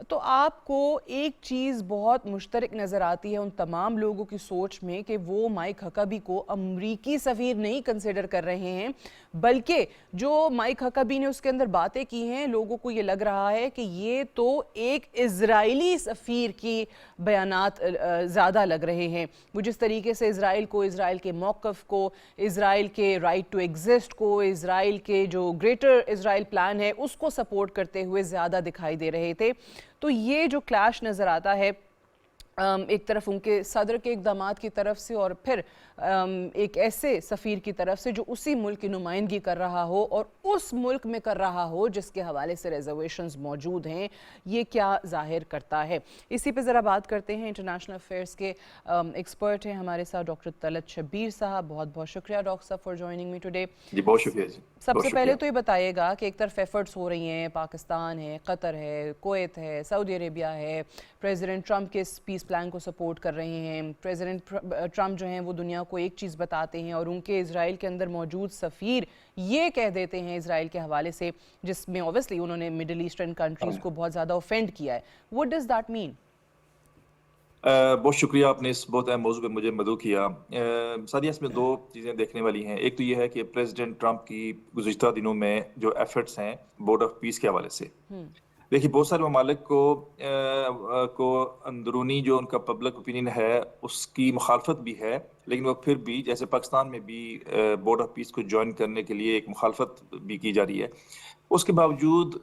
Speaker 3: تو آپ کو ایک چیز بہت مشترک نظر آتی ہے ان تمام لوگوں کی سوچ میں کہ وہ مائک ہکبی کو امریکی سفیر نہیں کنسیڈر کر رہے ہیں، بلکہ جو مائک ہکبی نے اس کے اندر باتیں کی ہیں، لوگوں کو یہ لگ رہا ہے کہ یہ تو ایک اسرائیلی سفیر کی بیانات زیادہ لگ رہے ہیں۔ وہ جس طریقے سے اسرائیل کو، اسرائیل کے موقف کو، اسرائیل کے رائٹ ٹو ایگزسٹ کو، اسرائیل کے جو گریٹر اسرائیل پلان ہے اس کو سپورٹ کرتے ہوئے زیادہ دکھائی دے رہے تھے۔ تو یہ جو کلیش نظر آتا ہے ایک طرف ان کے صدر کے اقدامات کی طرف سے، اور پھر ایک ایسے سفیر کی طرف سے جو اسی ملک کی نمائندگی کر رہا ہو اور اس ملک میں کر رہا ہو جس کے حوالے سے ریزرویشنز موجود ہیں، یہ کیا ظاہر کرتا ہے؟ اسی پہ ذرا بات کرتے ہیں۔ انٹرنیشنل افیئرس کے ایکسپرٹ ہیں ہمارے ساتھ ڈاکٹر طلعت شبیر صاحب، بہت بہت شکریہ ڈاکٹر صاحب فار جوائننگ می ٹوڈے۔
Speaker 9: جی بہت شکریہ جی۔
Speaker 3: سب سے پہلے تو یہ بتائیے گا کہ ایک طرف ایفرٹس ہو رہی ہیں، پاکستان ہے، قطر ہے، کویت ہے، سعودی عربیہ ہے، پریزیڈنٹ ٹرمپ کے اس پیس پلان کو سپورٹ کر رہے ہیں، پریزیڈنٹ ٹرمپ جو ہیں وہ دنیا کو ایک چیز بتاتے ہیں اور ان کے اسرائیل کے اندر موجود سفیر یہ کہہ دیتے ہیں اسرائیل کے حوالے سے، جس میں اوبویسلی انہوں نے مڈل ایسٹرن کنٹریز کو بہت زیادہ اوفینڈ کیا ہے۔ What does that mean؟
Speaker 9: بہت شکریہ، آپ نے اس بہت اہم موضوع پہ مجھے مدعو کیا۔ سادیہ، اس میں دو چیزیں دیکھنے والی ہیں۔ ایک تو یہ ہے کہ پریزیڈنٹ ٹرمپ کی گزشتہ دنوں میں جو ایفرٹس ہیں بورڈ آف پیس کے حوالے سے، دیکھیے بہت سارے ممالک کو اندرونی جو ان کا پبلک اوپینین ہے اس کی مخالفت بھی ہے، لیکن وہ پھر بھی جیسے پاکستان میں بھی بورڈ آف پیس کو جوائن کرنے کے لیے ایک مخالفت بھی کی جا رہی ہے۔ اس کے باوجود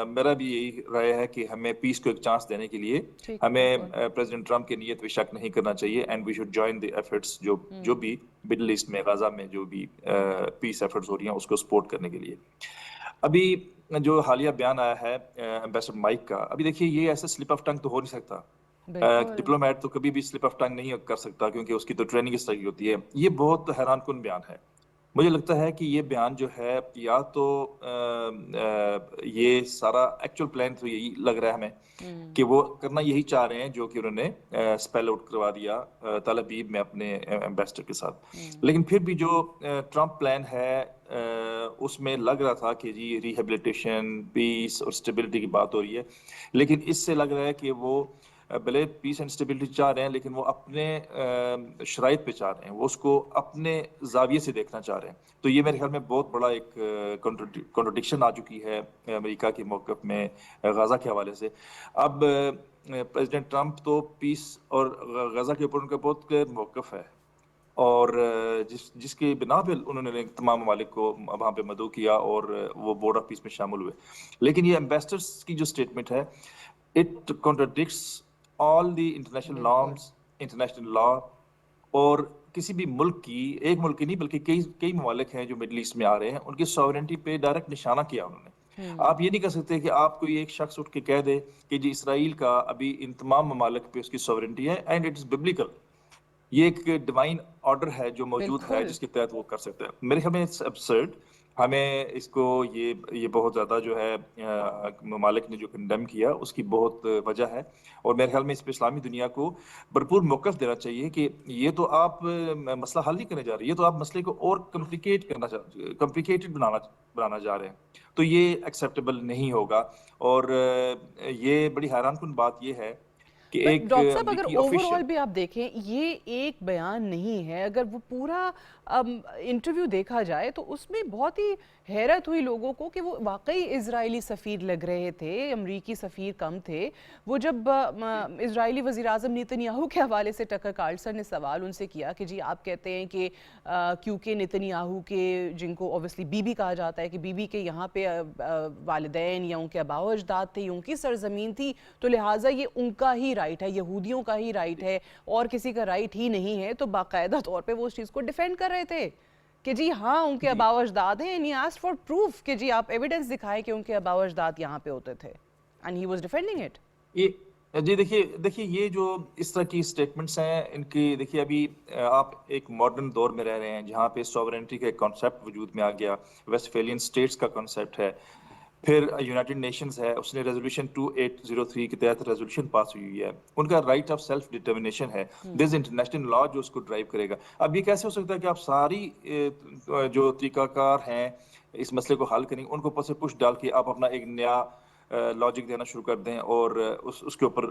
Speaker 9: میرا بھی یہی رائے ہے کہ ہمیں پیس کو ایک چانس دینے کے لیے ہمیں پریزیڈنٹ ٹرمپ کی نیت پہ شک نہیں کرنا چاہیے، and we should join the efforts جو بھی مڈل ایسٹ میں، غزہ میں جو بھی پیس ایفرٹس ہو رہی ہیں اس کو سپورٹ کرنے کے لیے۔ ابھی جو حالیہ بیان آیا ہے ایمبیسڈر مائک کا، ابھی دیکھیے یہ ایسے سلپ آف ٹنگ تو ہو نہیں سکتا، ڈپلومیٹ تو کبھی بھی سلپ آف ٹنگ نہیں کر سکتا کیونکہ اس کی تو ٹریننگ اس طرح کی ہوتی ہے۔ یہ بہت حیران کن بیان ہے۔ مجھے لگتا ہے کہ یہ بیان جو ہے یا تو یہ سارا ایکچوئل پلان تو یہی لگ رہا ہے ہمیں کہ وہ کرنا یہی چاہ رہے ہیں جو کہ انہوں نے اسپیل آؤٹ کروا دیا تل ابیب میں اپنے ایمبیسڈر کے ساتھ، لیکن پھر بھی جو ٹرمپ پلان ہے اس میں لگ رہا تھا کہ جی ریہیبلیٹیشن، پیس اور اسٹیبلٹی کی بات ہو رہی ہے، لیکن اس سے لگ رہا ہے کہ وہ بھلے پیس اینڈ اسٹیبلٹی چاہ رہے ہیں لیکن وہ اپنے شرائط پہ چاہ رہے ہیں، وہ اس کو اپنے زاویے سے دیکھنا چاہ رہے ہیں۔ تو یہ میرے خیال میں بہت بڑا ایک کنٹرڈکشن آ چکی ہے امریکہ کے موقف میں غزہ کے حوالے سے۔ اب پریزیڈنٹ ٹرمپ تو پیس اور غزہ کے اوپر ان کا بہت کلیئر موقف ہے، اور جس کی بنا پہ انہوں نے تمام ممالک کو وہاں پہ مدعو کیا اور وہ بورڈ آف پیس میں شامل ہوئے، لیکن یہ ایمبیسڈرس کی جو اسٹیٹمنٹ ہے it contradicts all the international norms, international law, اور کسی بھی ملک کی، ایک ملک کی نہیں بلکہ کئی ممالک ہیں جو مڈل ایسٹ میں آ رہے ہیں، ان کی سوورنٹی پہ ڈائریکٹ نشانہ کیا انہوں نے۔ آپ یہ نہیں کر سکتے کہ آپ کوئی ایک شخص اٹھ کے کہہ دے کہ جی اسرائیل کا ابھی ان تمام ممالک پہ اس کی سوورنٹی ہے، اینڈ اٹ از ببلیکل۔ یہ ایک ڈیوائن آرڈر ہے جو موجود ہے جس کے تحت وہ کر سکتا ہے۔ میرے خیال میں اٹس ابسرڈ، ہمیں اس کو یہ بہت زیادہ جو ہے ممالک نے جو کنڈیم کیا اس کی بہت وجہ ہے، اور میرے خیال میں اس پہ اسلامی دنیا کو بھرپور موقف دینا چاہیے کہ یہ تو آپ مسئلہ حل نہیں کرنے جا رہے، یہ تو آپ مسئلے کو اور کمپلیکیٹڈ بنانا جا رہے ہیں، تو یہ ایکسیپٹیبل نہیں ہوگا۔ اور یہ بڑی حیران کن بات یہ ہے کہ ایک
Speaker 3: ڈاکٹر صاحب اگر
Speaker 9: امریکی
Speaker 3: اوور آل
Speaker 9: آفیشل
Speaker 3: بھی آپ دیکھیں یہ ایک بیان نہیں ہے، اگر وہ پورا انٹرویو دیکھا جائے تو اس میں بہت ہی حیرت ہوئی لوگوں کو کہ وہ واقعی اسرائیلی سفیر لگ رہے تھے، امریکی سفیر کم تھے. وہ جب اسرائیلی وزیراعظم نیتنیاہو کے حوالے سے ٹکر کارلسن نے سوال ان سے کیا کہ جی آپ کہتے ہیں کہ کیونکہ نیتنیاہو کے جن کو اوبویسلی بی بی کہا جاتا ہے کہ بی بی کے یہاں پہ والدین یا ان کے آباء و اجداد تھے، ان کی سرزمین تھی، تو لہٰذا یہ ان کا ہی رائٹ ہے، یہودیوں کا ہی رائٹ ہے اور کسی کا رائٹ ہی نہیں ہے. تو باقاعدہ طور پہ وہ اس چیز کو ڈیفینڈ کر رہے تھے کہ جی ہاں ان کے آباء و اجداد ہیں، and he asked for proof کہ جی آپ ایویڈنس دکھائیں کہ ان کے آباء و اجداد یہاں پہ ہوتے تھے. and he was defending it.
Speaker 9: جی دیکھیے یہ جو اس طرح کی سٹیٹمنٹس ہیں ان کی، دیکھیے ابھی آپ ایک ماڈرن دور میں رہ رہے ہیں جہاں پہ سوورنٹی کا ایک کانسیپٹ وجود میں آ گیا، ویسٹفیلین سٹیٹس کا کانسیپٹ ہے، پھر یونائٹڈ نیشنز ہے، اس نے ریزولوشن 2803 کے تحت ریزولوشن پاس ہوئی ہے، ان کا رائٹ آف سیلف ڈٹرمنیشن ہے، دس انٹرنیشنل لا جو اس کو ڈرائیو کرے گا. اب یہ کیسے ہو سکتا ہے کہ آپ ساری جو طریقہ کار ہیں اس مسئلے کو حل کریں ان کو اوپر سے پش ڈال کے آپ اپنا ایک نیا لاجک دینا شروع کر دیں اور اس کے اوپر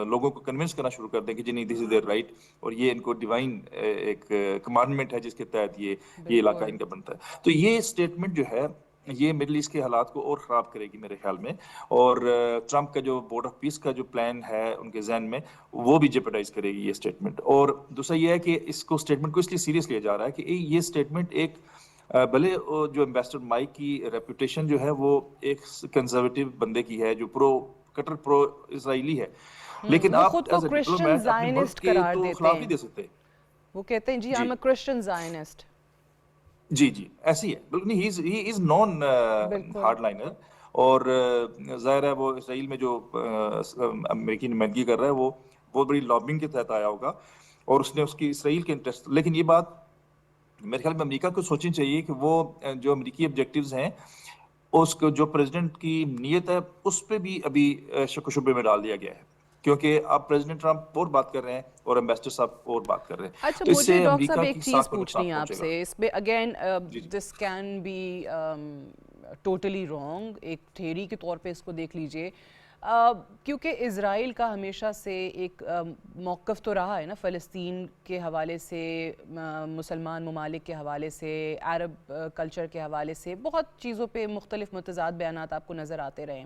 Speaker 9: لوگوں کو کنونس کرنا شروع کر دیں کہ جی نہیں دس از دیئر رائٹ اور یہ ان کو ڈیوائن ایک کمانڈمنٹ ہے جس کے تحت یہ علاقہ ان کا بنتا ہے. تو یہ سٹیٹمنٹ جو ہے یہ مڈل ایسٹ کے حالات کو اور خراب کرے گی میرے خیال میں، اور ٹرمپ کا جو بورڈ آف پیس کا جو پلان ہے ان کے ذہن میں وہ بھی جیپرڈائز کرے گی یہ سٹیٹمنٹ. اور دوسرا یہ ہے کہ اس کو سٹیٹمنٹ کو اس لیے سیریس لیا جا رہا ہے کہ یہ سٹیٹمنٹ ایک بھلے جو ایمبیسڈر مائک کی ریپوٹیشن جو ہے وہ ایک کنزرویٹو بندے کی ہے جو کٹر پرو اسرائیلی ہے، لیکن آپ
Speaker 3: ایز اے ڈپلومیٹ اپنے ملک کے تو
Speaker 9: خلاف نہیں دے سکتے.
Speaker 3: وہ کہتے ہیں جی آئی ایم اے کرسچن زائنسٹ.
Speaker 9: جی ایسی ہے بالکل نہیں، ہی از نان ہارڈ لائنر، اور ظاہر ہے وہ اسرائیل میں جو امریکی نمائندگی کر رہا ہے وہ بہت بڑی لابنگ کے تحت آیا ہوگا اور اس نے اس کی اسرائیل کے انٹرسٹ. لیکن یہ بات میرے خیال میں امریکہ کو سوچنی چاہیے کہ وہ جو امریکی آبجیکٹیوز ہیں اس کو جو پریزیڈنٹ کی نیت ہے اس پہ بھی ابھی شک و شبے میں ڈال دیا گیا ہے، کیونکہ اب پریزیڈنٹ ٹرمپ اور بات کر رہے ہیں اور ایمبیسڈر صاحب اور بات کر رہے ہیں.
Speaker 3: اچھا مجھے ڈاکٹر صاحب ایک چیز پوچھنی ہے آپ سے، اس میں again this can be totally wrong, ایک تھیوری کے طور پہ اس کو دیکھ لیجئے، کیونکہ اسرائیل کا ہمیشہ سے ایک موقف تو رہا ہے نا فلسطین کے حوالے سے، مسلمان ممالک کے حوالے سے، عرب کلچر کے حوالے سے، بہت چیزوں پہ مختلف متضاد بیانات آپ کو نظر آتے رہے.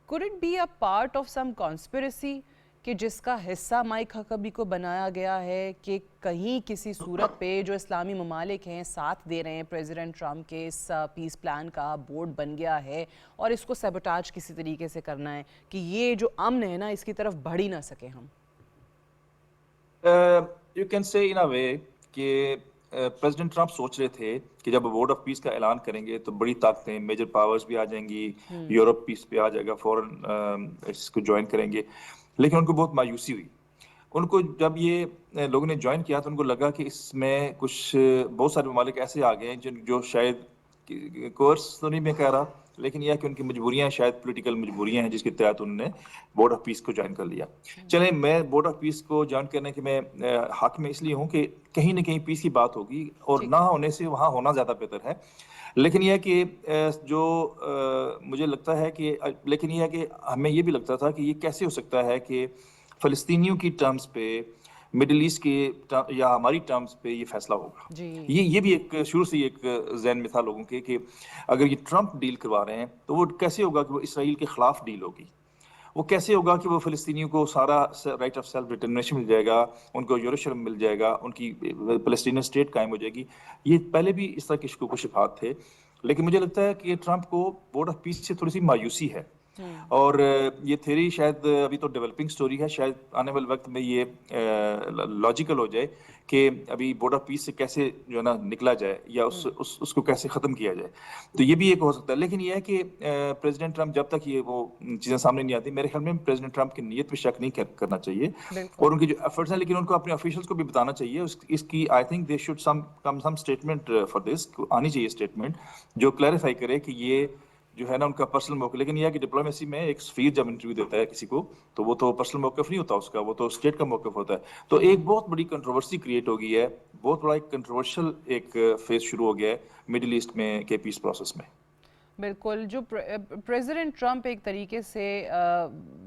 Speaker 3: could it be a part of some conspiracy کہ جس کا حصہ مائک ہکبی کو بنایا گیا ہے کہ کہیں کسی صورت پہ جو اسلامی ممالک ہیں ساتھ دے رہے ہیں پریزیڈنٹ ٹرمپ کے اس پیس پلان کا، بورڈ بن گیا ہے اور اس کو سیبوٹاج کسی طریقے سے کرنا ہے کہ یہ جو امن ہے نا اس کی طرف بڑھ ہی نہ سکے ہم؟
Speaker 9: یو کین سے ان اے وے کہ پریزیڈنٹ ٹرمپ سوچ رہے تھے کہ جب بورڈ آف پیس کا اعلان کریں گے تو بڑی طاقتیں، میجر پاورز بھی آ جائیں گی، یورپ پیس پہ آ جائے گا، فوراً اس کو جوائن کریں گے. لیکن ان کو بہت مایوسی ہوئی. ان کو جب یہ لوگوں نے جوائن کیا تو ان کو لگا کہ اس میں کچھ بہت سارے ممالک ایسے آ گئے ہیں جو شاید کورس تو نہیں میں کہہ رہا، لیکن یہ کہ ان کی مجبوریاں شاید پولیٹیکل مجبوریاں ہیں جس کے تحت انہوں نے بورڈ آف پیس کو جوائن کر لیا. چلیں میں بورڈ آف پیس کو جوائن کرنے کے میں حق میں اس لیے ہوں کہ کہیں نہ کہیں پیس کی بات ہوگی اور نہ ہونے سے وہاں ہونا زیادہ بہتر ہے. لیکن یہ کہ جو مجھے لگتا ہے کہ لیکن یہ ہے کہ ہمیں یہ بھی لگتا تھا کہ یہ کیسے ہو سکتا ہے کہ فلسطینیوں کی ٹرمز پہ، مڈل ایسٹ کے یا ہماری ٹرمز پہ یہ فیصلہ ہوگا. یہ بھی ایک شروع سے ایک ذہن میں تھا لوگوں کے کہ اگر یہ ٹرمپ ڈیل کروا رہے ہیں تو وہ کیسے ہوگا کہ وہ اسرائیل کے خلاف ڈیل ہوگی، وہ کیسے ہوگا کہ وہ فلسطینیوں کو سارا رائٹ آف سیلف ڈٹرمنیشن مل جائے گا، ان کو یروشلم مل جائے گا، ان کی فلسطینین اسٹیٹ قائم ہو جائے گی. یہ پہلے بھی اس طرح کے شکوک و شبہات تھے، لیکن مجھے لگتا ہے کہ ٹرمپ کو بورڈ آف پیس سے تھوڑی سی مایوسی ہے اور یہ تھیوری شاید ابھی تو ڈیولپنگ سٹوری ہے، شاید آنے والے وقت میں یہ لاجیکل ہو جائے کہ ابھی بورڈ آف پیس سے کیسے جو ہے نا نکلا جائے یا اس کو کیسے ختم کیا جائے. تو یہ بھی ایک ہو سکتا ہے. لیکن یہ ہے کہ پریزیڈنٹ ٹرمپ جب تک یہ وہ چیزیں سامنے نہیں آتی، میرے خیال میں پریزیڈنٹ ٹرمپ کی نیت پہ شک نہیں کرنا چاہیے اور ان کی جو ایفرٹس ہیں، لیکن ان کو اپنے آفیشلس کو بھی بتانا چاہیے اس کی. I think they should some statement for this, آنی چاہیے اسٹیٹمنٹ جو کلیریفائی کرے کہ یہ جو ہے نا ان کا پرسنل موقف. لیکن یہ ہے کہ ڈپلومیسی میں ایک سفیر جب انٹرویو دیتا ہے کسی کو تو وہ تو پرسنل موقف نہیں ہوتا اس کا، وہ تو اسٹیٹ کا موقف ہوتا ہے. تو ایک بہت بڑی کنٹروورسی کریٹ ہو گئی ہے، بہت بڑا ایک کنٹروورشل ایک فیز شروع ہو گیا ہے مڈل ایسٹ میں کے پیس پروسیس میں.
Speaker 3: بالکل. جو پریزیڈنٹ ٹرمپ ایک طریقے سے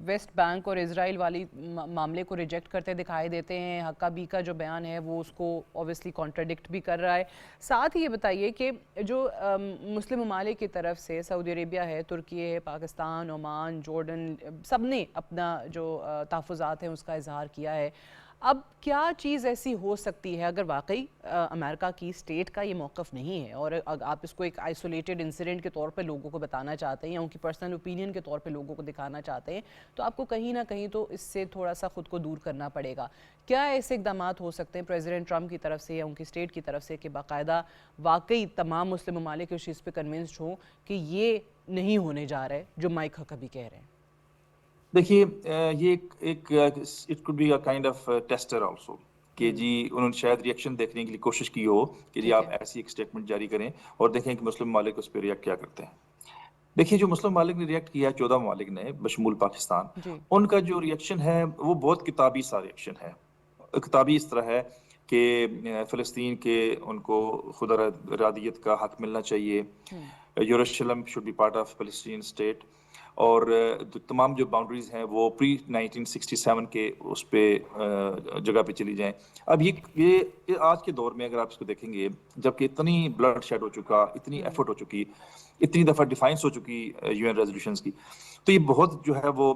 Speaker 3: ویسٹ بینک اور اسرائیل والی معاملے کو ریجیکٹ کرتے دکھائی دیتے ہیں. حقہ بی کا جو بیان ہے وہ اس کو اوبویسلی کانٹراڈکٹ بھی کر رہا ہے. ساتھ ہی یہ بتائیے کہ جو مسلم ممالک کی طرف سے سعودی عربیہ ہے, ترکی ہے, پاکستان, عمان, جارڈن, سب نے اپنا جو تحفظات ہیں اس کا اظہار کیا ہے. اب کیا چیز ایسی ہو سکتی ہے اگر واقعی امریکہ کی اسٹیٹ کا یہ موقف نہیں ہے اور آپ اس کو ایک آئسولیٹڈ انسیڈنٹ کے طور پہ لوگوں کو بتانا چاہتے ہیں یا ان کی پرسنل اوپینین کے طور پہ لوگوں کو دکھانا چاہتے ہیں, تو آپ کو کہیں نہ کہیں تو اس سے تھوڑا سا خود کو دور کرنا پڑے گا. کیا ایسے اقدامات ہو سکتے ہیں پریزیڈنٹ ٹرمپ کی طرف سے یا ان کی اسٹیٹ کی طرف سے کہ باقاعدہ واقعی تمام مسلم ممالک اس چیز پہ کنونسڈ ہوں کہ یہ نہیں ہونے جا رہا ہے جو مائک حقبی کہہ رہے ہیں؟
Speaker 9: دیکھیے یہ ایک it could be a kind of tester also کہ جی انہوں نے شاید ریئیکشن دیکھنے کے لیے کوشش کی ہو کہ جی آپ ایسی ایک اسٹیٹمنٹ جاری کریں اور دیکھیں کہ مسلم ممالک اس پہ ریئیکٹ کیا کرتے ہیں. دیکھیے جو مسلم ممالک نے ریئیکٹ کیا 14 ممالک نے بشمول پاکستان, ان کا جو ریئیکشن ہے وہ بہت کتابی سا ریئیکشن ہے. کتابی اس طرح ہے کہ فلسطین کے ان کو خود ارادیت کا حق ملنا چاہیے, یروشلم شوڈ بی پارٹ آف فلسطین اسٹیٹ, اور تمام جو باؤنڈریز ہیں وہ پری 1967 کے اس پہ جگہ پہ چلی جائیں. اب یہ آج کے دور میں اگر آپ اس کو دیکھیں گے, جبکہ اتنی بلڈ شیڈ ہو چکا, اتنی ایفرٹ ہو چکی, اتنی دفعہ ڈیفائنس ہو چکی یو این ریزولوشنز کی, تو یہ بہت جو ہے وہ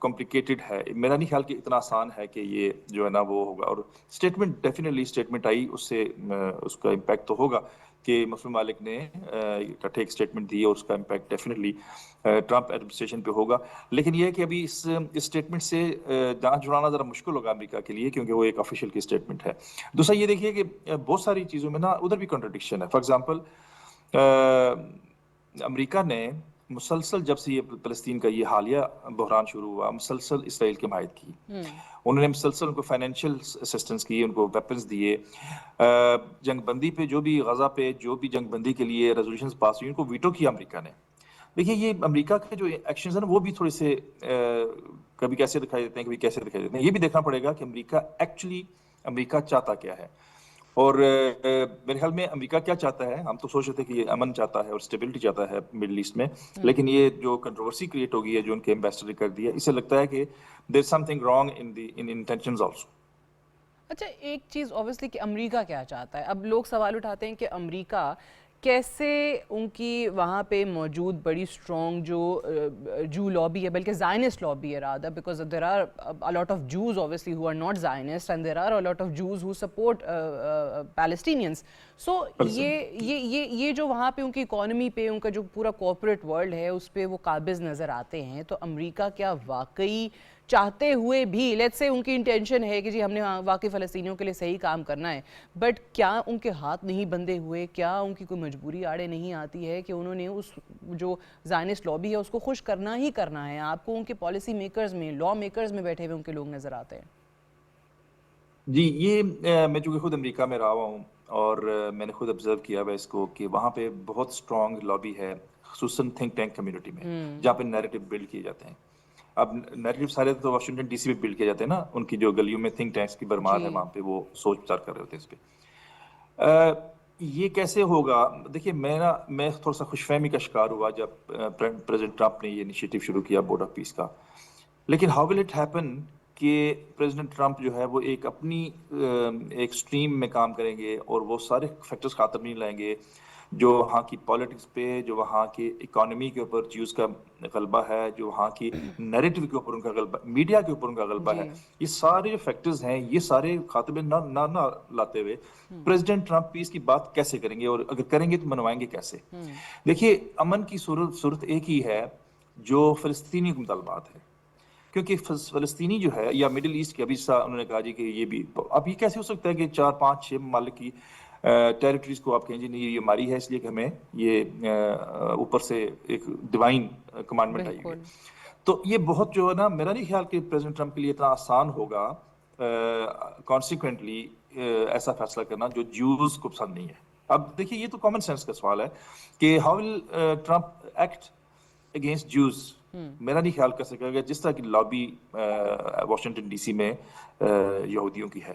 Speaker 9: کمپلیکیٹڈ ہے. میرا نہیں خیال کہ اتنا آسان ہے کہ یہ جو ہے نا وہ ہوگا. اور اسٹیٹمنٹ ڈیفینیٹلی اسٹیٹمنٹ آئی, اس سے اس کا امپیکٹ تو ہوگا کہ مسلم ممالک نے اکٹھے ایک اسٹیٹمنٹ دی اور اس کا امپیکٹ ڈیفینیٹلی ٹرمپ ایڈمنسٹریشن پہ ہوگا. لیکن یہ ہے کہ ابھی اس اسٹیٹمنٹ سے جان چھڑانا ذرا مشکل ہوگا امریکہ کے لیے, کیونکہ وہ ایک آفیشیل کی اسٹیٹمنٹ ہے. دوسرا یہ دیکھیے کہ بہت ساری چیزوں میں نا ادھر بھی کنٹرڈکشن ہے. فار ایگزامپل امریکہ نے مسلسل جب سے یہ فلسطین کا یہ حالیہ بحران شروع ہوا, مسلسل اسرائیل کی حمایت کی. انہوں نے مسلسل ان کو فائنینشیل اسسٹنس کی, ان کو ویپنز دیے. جنگ بندی پہ جو بھی غزہ پہ جو بھی جنگ بندی کے لیے ریزولوشنز پاس ہوئی ان کو ویٹو کیا امریکہ نے. دیکھیے یہ امریکہ کے جو ایکشنز ہیں وہ بھی تھوڑے سے کبھی کیسے دکھائی دیتے ہیں, کبھی کیسے دکھائی دیتے ہیں. یہ بھی دیکھنا پڑے گا کہ امریکہ چاہتا کیا ہے. اور میرے خیال میں امریکہ کیا چاہتا ہے, ہم تو سوچ رہے تھے کہ یہ امن چاہتا ہے اور اسٹیبلٹی چاہتا ہے مڈل ایسٹ میں, لیکن یہ جو کنٹروورسی کریٹ ہو گئی ہے جو ان کے ایمبیسڈر نے کر دیا, اسے لگتا ہے کہ there something wrong in intentions also.
Speaker 3: اچھا ایک چیز اوبویسلی کہ امریکہ کیا چاہتا ہے. اب لوگ سوال اٹھاتے ہیں کہ امریکہ کیسے ان کی وہاں پہ موجود بڑی اسٹرانگ جو لابی ہے, بلکہ زائنسٹ لابی ہے rather, because there are a lot of Jews obviously who are not Zionists and there are a lot of Jews who support Palestinians. So یہ جو وہاں پہ ان کی اکانومی پہ ان کا جو پورا کارپوریٹ ورلڈ ہے اس پہ وہ قابض نظر آتے ہیں. تو امریکہ کیا واقعی چاہتے ہوئے بھی, لیٹس سے ان کی انٹینشن ہے کہ جی ہم نے واقعی فلسطینیوں کے لیے صحیح کام کرنا ہے, بٹ کیا ان کے ہاتھ نہیں بندھے ہوئے, کیا ان کی کوئی مجبوری آڑے نہیں آتی ہے کہ انہوں نے اس جو زائنسٹ لابی ہے اس کو خوش کرنا ہی کرنا ہے؟ آپ کو ان کے پالیسی میکرز میں, لا میکرز میں بیٹھے ہوئے ان کے لوگ نظر آتے ہیں.
Speaker 9: جی یہ میں چونکہ خود امریکہ میں رہا ہوا ہوں اور میں نے خود آبزرو کیا ہوا اس کو کہ وہاں پہ بہت اسٹرانگ لابی ہے, خصوصاً تھنک ٹینک کمیونٹی میں, جہاں پہ نیریٹو بلڈ کیے جاتے ہیں. اب نیریٹو سارے تو واشنگٹن ڈی سی پہ بلڈ کیے جاتے ہیں نا, ان کی جو گلیوں میں تھنک ٹینکس کی برمار ہے وہاں پہ وہ سوچ وچار کر رہے ہوتے ہیں اس پہ. یہ کیسے ہوگا؟ دیکھیے میں تھوڑا سا خوش فہمی کا شکار ہوا جب پریزیڈنٹ ٹرمپ نے یہ انیشیٹو شروع کیا بورڈ آف پیس کا. لیکن ہاؤ ول اٹ ہیپن کہ پریزیڈنٹ ٹرمپ جو ہے وہ ایک اپنی ایک سٹریم میں کام کریں گے اور وہ سارے فیکٹرز خاطر نہیں لائیں گے جو وہاں کی پالیٹکس پہ, جو وہاں کی اکانومی کے اوپر جیوز کا غلبہ ہے, جو وہاں کی نیریٹو کے اوپر ان کا غلبہ, میڈیا کے اوپر ان کا غلبہ ہے. یہ سارے جو فیکٹرز ہیں یہ سارے خاطر نہ لاتے ہوئے پریزیڈنٹ ٹرمپ پیس کی بات کیسے کریں گے, اور اگر کریں گے تو منوائیں گے کیسے؟ دیکھیے امن کی صورت ایک ہی ہے جو فلسطینی مطالبات ہے, کیونکہ فلسطینی جو ہے یا مڈل ایسٹ کے, ابھی انہوں نے کہا جی کہ یہ بھی, اب یہ کیسے ہو سکتا ہے کہ 4 5 6 ممالک کی ٹیریٹریز کو آپ کہیں جی نہیں یہ ہماری ہے اس لیے کہ ہمیں یہ اوپر سے ایک ڈیوائن کمانڈمنٹ آئی ہوئی. تو یہ بہت جو ہے نا, میرا نہیں خیال کہ پریزیڈنٹ ٹرمپ کے لیے اتنا آسان ہوگا کانسیکوینٹلی ایسا فیصلہ کرنا جو جیوز کو پسند نہیں ہے. اب دیکھیے یہ تو کامن سینس کا سوال ہے کہ how will Trump act against Jews. میرا نہیں خیال کر سکے گا جس طرح کی لابی واشنگٹن ڈی سی میں یہودیوں کی ہے.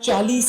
Speaker 6: 40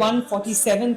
Speaker 6: 147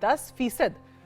Speaker 3: 10%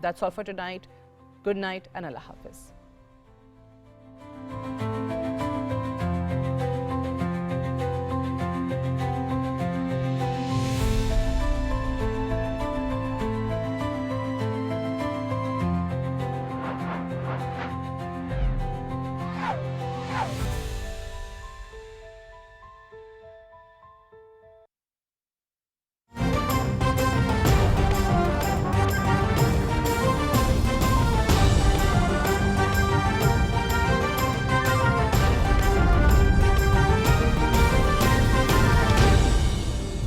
Speaker 3: That's all for tonight. Good night and Allah Hafiz.